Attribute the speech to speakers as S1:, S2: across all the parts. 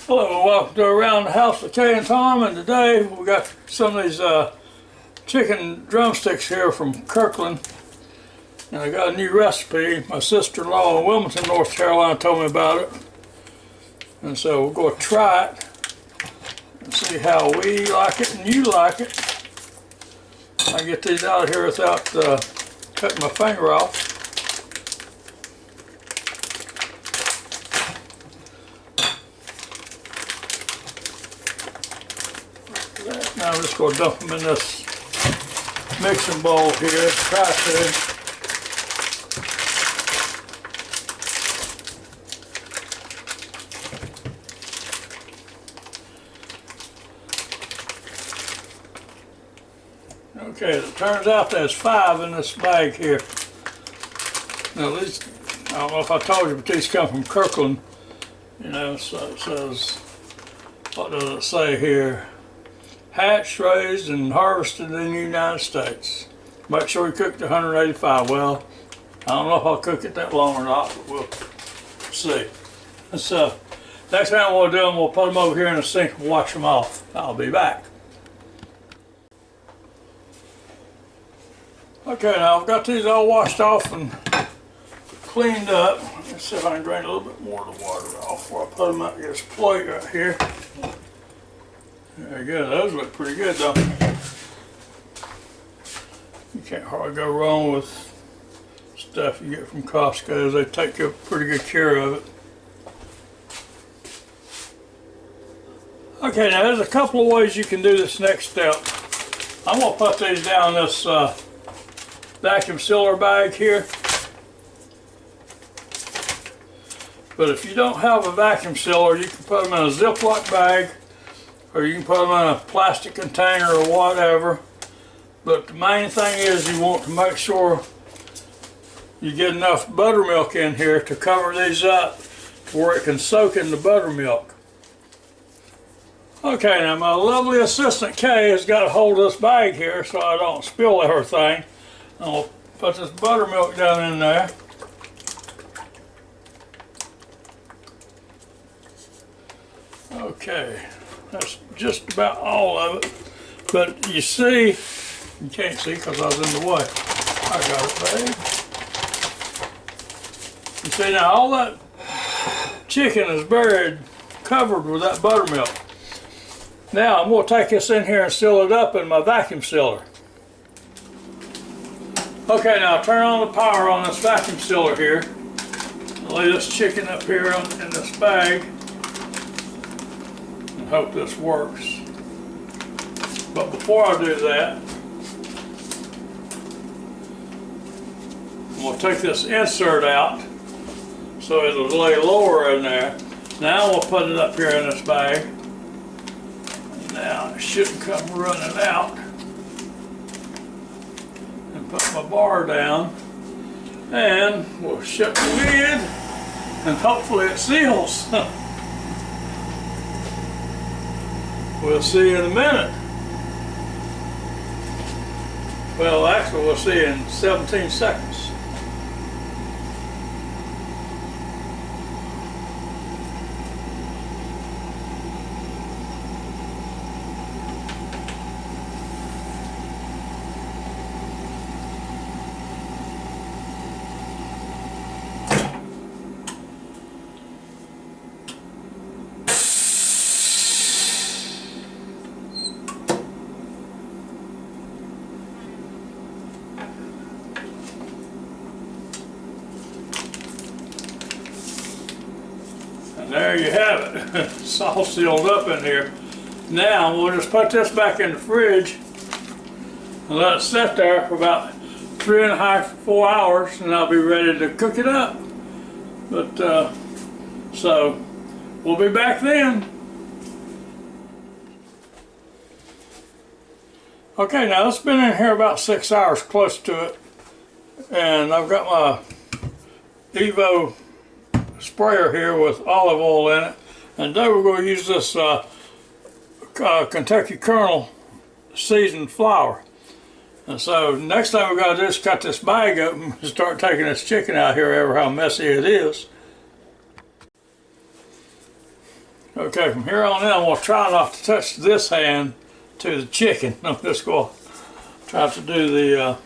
S1: Hello, welcome to Around the House with Kay and Tom, and today we got some of these chicken drumsticks here from Kirkland, and I got a new recipe. My sister-in-law in Wilmington, North Carolina told me about it, and so we're going to try it and see how we like it and you like it. I get these out of here without cutting my finger off. Now I'm just going to dump them in this mixing bowl here. Try to. Okay, it turns out there's 5 in this bag here. Now these, I don't know if I told you, but these come from Kirkland. You know, so it says, what does it say here? Hatched, raised, and harvested in the United States. Make sure you cook to 185. Well, I don't know if I'll cook it that long or not, but we'll see. So, next time we'll do them, we'll put them over here in the sink and wash them off. I'll be back. Okay, now I've got these all washed off and cleaned up. Let's see if I can drain a little bit more of the water off before I put them out. Get this plate right here. There you go, those look pretty good though. You can't hardly go wrong with stuff you get from Costco. They take pretty good care of it. Okay, now there's a couple of ways you can do this next step. I'm going to put these down this vacuum sealer bag here. But if you don't have a vacuum sealer, you can put them in a Ziploc bag, or you can put them in a plastic container or whatever. But the main thing is you want to make sure you get enough buttermilk in here to cover these up to where it can soak in the buttermilk. Okay, now my lovely assistant Kay has got to hold this bag here so I don't spill everything. I'll put this buttermilk down in there. Okay. That's just about all of it. But you see, you can't see because I was in the way. I got it, babe. You see now, all that chicken is buried, covered with that buttermilk. Now I'm going to take this in here and seal it up in my vacuum sealer. Okay, now turn on the power on this vacuum sealer here. I'll lay this chicken up here in this bag. Hope this works. But before I do that, I'm going to take this insert out so it'll lay lower in there. Now we'll put it up here in this bag. Now it shouldn't come running out. And put my bar down. And we'll shut the lid and hopefully it seals. We'll see in a minute. Well, actually, we'll see in 17 seconds. And there you have it. It's all sealed up in here. Now we'll just put this back in the fridge and let it sit there for about 3.5 to 4 hours, and I'll be ready to cook it up. But so we'll be back then. Okay, now it's been in here about 6 hours, close to it, and I've got my Evo sprayer here with olive oil in it, and today we're going to use this Kentucky Kernel seasoned flour. And so next time we got to do is cut this bag open and start taking this chicken out here, ever how messy it is. Okay, from here on in, I'm going to try not to touch this hand to the chicken. I'm just going to try to do the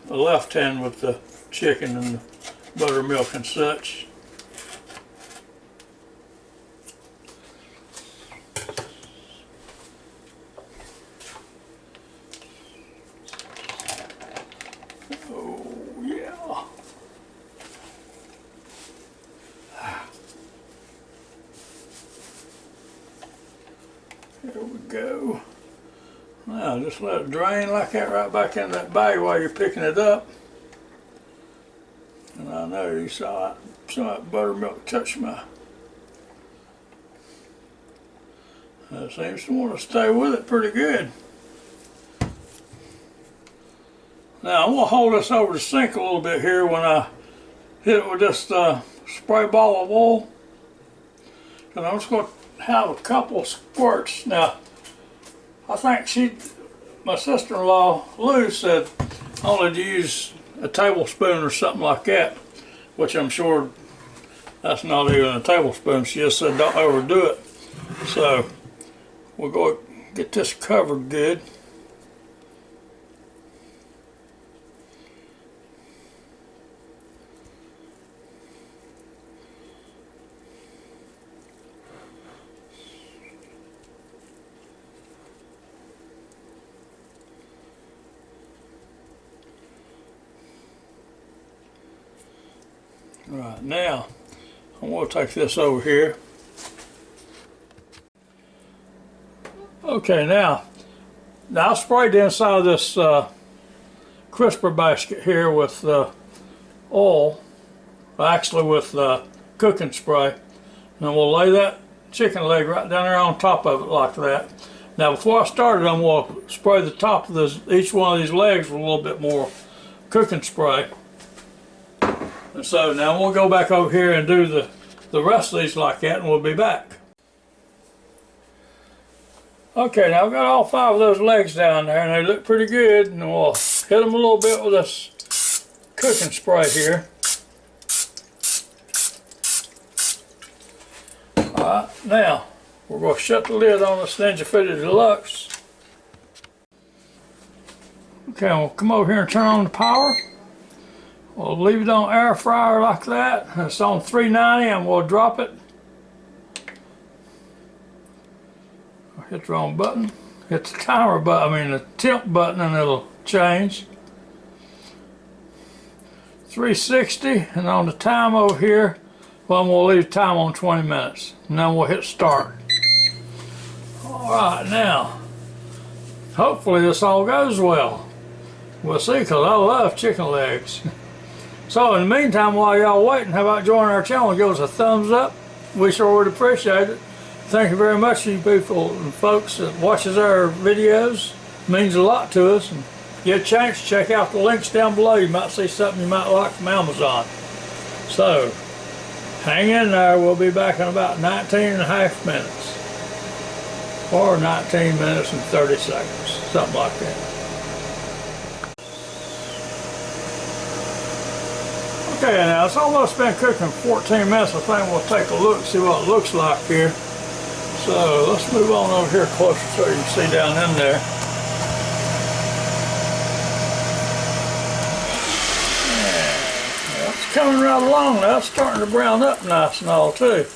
S1: left hand with the chicken and the buttermilk and such. Oh yeah. There we go. Now just let it drain like that right back in that bag while you're picking it up. And I know you saw that buttermilk touch my. It seems to want to stay with it pretty good. Now I'm going to hold this over the sink a little bit here when I hit it with this spray ball of oil. And I'm just going to have a couple of squirts. Now, I think my sister-in-law, Lou, said only to use a tablespoon or something like that, which I'm sure that's not even a tablespoon. She just said don't overdo it. So, we'll go get this covered good. Right, now I'm going to take this over here. Okay, now I sprayed the inside of this crisper basket here with oil, actually with cooking spray. And we'll lay that chicken leg right down there on top of it like that. Now before I started, I'm going to spray the top of each one of these legs with a little bit more cooking spray. And so now we'll go back over here and do the rest of these like that, and we'll be back. Okay, now I've got all 5 of those legs down there and they look pretty good, and we'll hit them a little bit with this cooking spray here. Alright, now we're going to shut the lid on this FOODi DELUXE. Okay, we'll come over here and turn on the power. We'll leave it on air fryer like that. It's on 390 and we'll drop it. Hit the wrong button. Hit the timer button, the temp button, and it'll change. 360, and on the time over here, well, I'm going to leave time on 20 minutes. And then we'll hit start. Alright, now, hopefully this all goes well. We'll see, because I love chicken legs. So in the meantime, while y'all waiting, how about joining our channel and give us a thumbs up? We sure would appreciate it. Thank you very much, you people and folks that watches our videos. It means a lot to us. And if you get a chance, check out the links down below. You might see something you might like from Amazon. So, hang in there. We'll be back in about 19.5 minutes. Or 19 minutes and 30 seconds. Something like that. Okay, now it's almost been cooking 14 minutes. I think we'll take a look, see what it looks like here. So let's move on over here closer so you can see down in there. Yeah, it's coming right along now. It's starting to brown up nice and all too.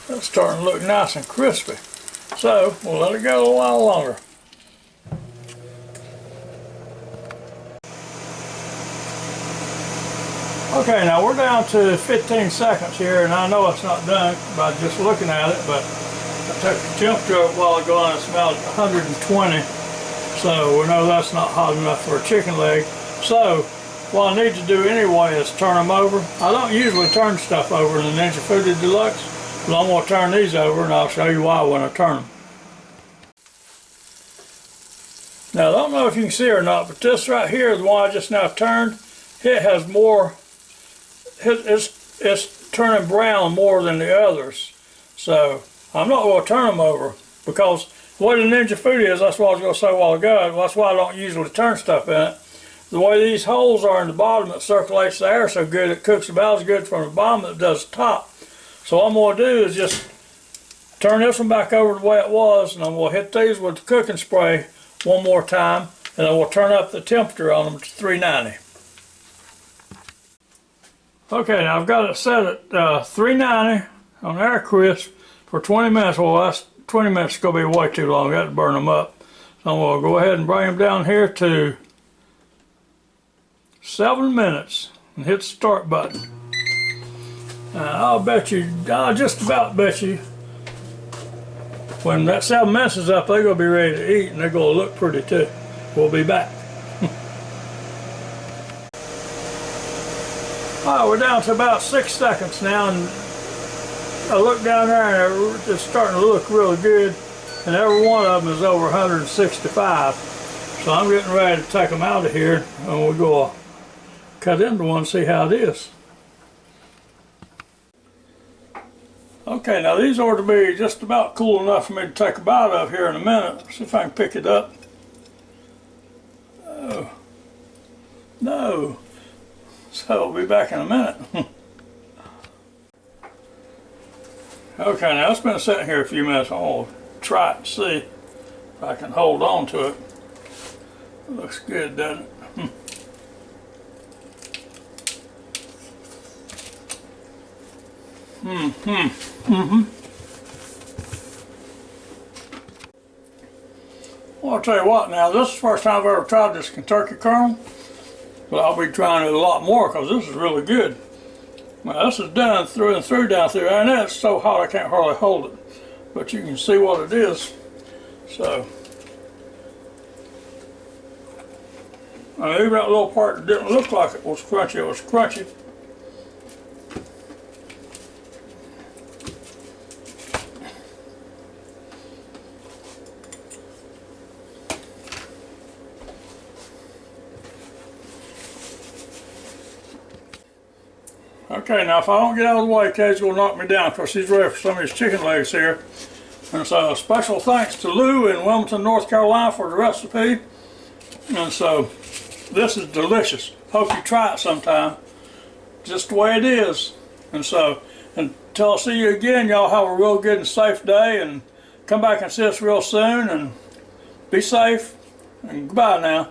S1: It's starting to look nice and crispy. So we'll let it go a little while longer. Okay, now we're down to 15 seconds here, and I know it's not done by just looking at it, but I took the temperature up a while ago and it's about 120, so we know that's not hot enough for a chicken leg. So what I need to do anyway is turn them over. I don't usually turn stuff over in the FOODi DELUXE, but I'm going to turn these over and I'll show you why when I turn them. Now I don't know if you can see or not, but this right here, the one I just now turned, it has more. It's turning brown more than the others, so I'm not going to turn them over, because what a FOODi is, that's what I was going to say a while ago, that's why I don't usually turn stuff in it. the way these holes are in the bottom, it circulates the air so good, it cooks about as good from the bottom as it does the top. So all I'm going to do is just turn this one back over the way it was, and I'm going to hit these with the cooking spray one more time, and then we'll turn up the temperature on them to 390. Okay, now I've got it set at 390 on air crisp for 20 minutes. Well, that's 20 minutes is going to be way too long. I got to burn them up. So I'm going to go ahead and bring them down here to 7 minutes and hit the start button. I'll just about bet you, when that 7 minutes is up, they're going to be ready to eat, and they're going to look pretty too. We'll be back. All right, we're down to about 6 seconds now, and I look down there and it's starting to look really good, and every one of them is over 165. So I'm getting ready to take them out of here, and we'll go cut into one and see how it is. Okay, now these ought to be just about cool enough for me to take a bite of here in a minute. See if I can pick it up. Oh, no. So I'll be back in a minute. Okay, now it's been sitting here a few minutes. I'm going to try it and see if I can hold on to it. It looks good, doesn't it? Well, I'll tell you what now, this is the first time I've ever tried this Kentucky kernel, but I'll be trying it a lot more because this is really good. Now this is done through and through down through there, and it's so hot I can't hardly hold it, but you can see what it is. So, even that little part that didn't look like it was crunchy. Okay, now if I don't get out of the way, Katie's going to knock me down because she's ready for some of these chicken legs here. And so special thanks to Lou in Wilmington, North Carolina for the recipe. And so this is delicious. Hope you try it sometime. Just the way it is. And so until I see you again, y'all have a real good and safe day, and come back and see us real soon, and be safe, and goodbye now.